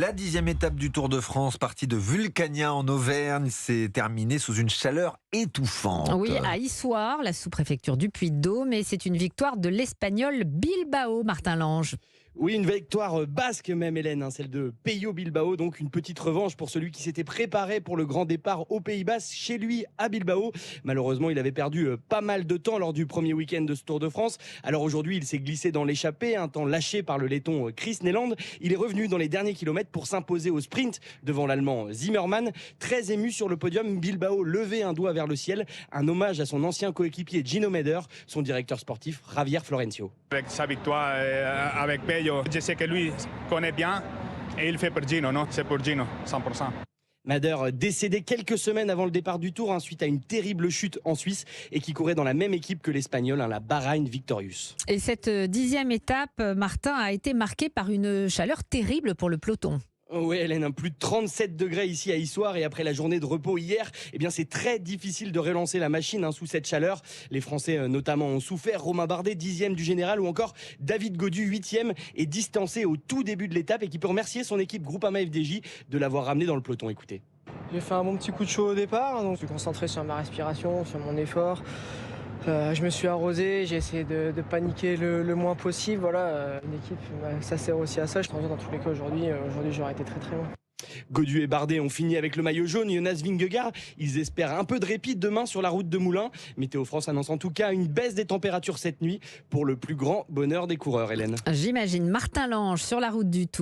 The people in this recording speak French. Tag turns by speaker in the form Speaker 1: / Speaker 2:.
Speaker 1: La 10e étape du Tour de France, partie de Vulcania en Auvergne, s'est terminée sous une chaleur étouffante.
Speaker 2: Oui, à Issoire, la sous-préfecture du Puy-de-Dôme, et c'est une victoire de l'Espagnol Bilbao, Martin Lange.
Speaker 3: Oui, une victoire basque même, Hélène, celle de Pello Bilbao, donc une petite revanche pour celui qui s'était préparé pour le grand départ au Pays Basque, chez lui à Bilbao. Malheureusement, il avait perdu pas mal de temps lors du premier week-end de ce Tour de France. Alors aujourd'hui, il s'est glissé dans l'échappée, un temps lâché par le laiton Chris Neland. Il est revenu dans les derniers kilomètres pour s'imposer au sprint devant l'Allemand Zimmermann. Très ému sur le podium, Bilbao levait un doigt vers le ciel, un hommage à son ancien coéquipier Gino Meder, son directeur sportif Javier Florencio.
Speaker 4: Avec sa victoire avec Pello, je sais que lui connaît bien et il fait pour Gino, non? C'est pour Gino, 100%.
Speaker 3: Mader, décédé quelques semaines avant le départ du Tour, suite à une terrible chute en Suisse, et qui courait dans la même équipe que l'Espagnol, la Bahrain Victorious.
Speaker 2: Et cette 10e étape, Martin, a été marquée par une chaleur terrible pour le peloton.
Speaker 3: Oui, Hélène, plus de 37 degrés ici à Issoire, et après la journée de repos hier, c'est très difficile de relancer la machine sous cette chaleur. Les Français notamment ont souffert. Romain Bardet, 10e du général, ou encore David Gaudu, 8e, est distancé au tout début de l'étape et qui peut remercier son équipe Groupama FDJ de l'avoir ramené dans le peloton. Écoutez.
Speaker 5: J'ai fait un bon petit coup de chaud au départ, donc je suis concentré sur ma respiration, sur mon effort. Je me suis arrosé, j'ai essayé de paniquer le moins possible. Voilà, l'équipe, ça sert aussi à ça. Je pense que dans tous les cas, aujourd'hui, j'aurais été très très loin.
Speaker 3: Gaudu et Bardet ont fini avec le maillot jaune. Jonas Vingegaard, ils espèrent un peu de répit demain sur la route de Moulins. Météo France annonce en tout cas une baisse des températures cette nuit pour le plus grand bonheur des coureurs, Hélène.
Speaker 2: J'imagine Martin Lange sur la route du Tour.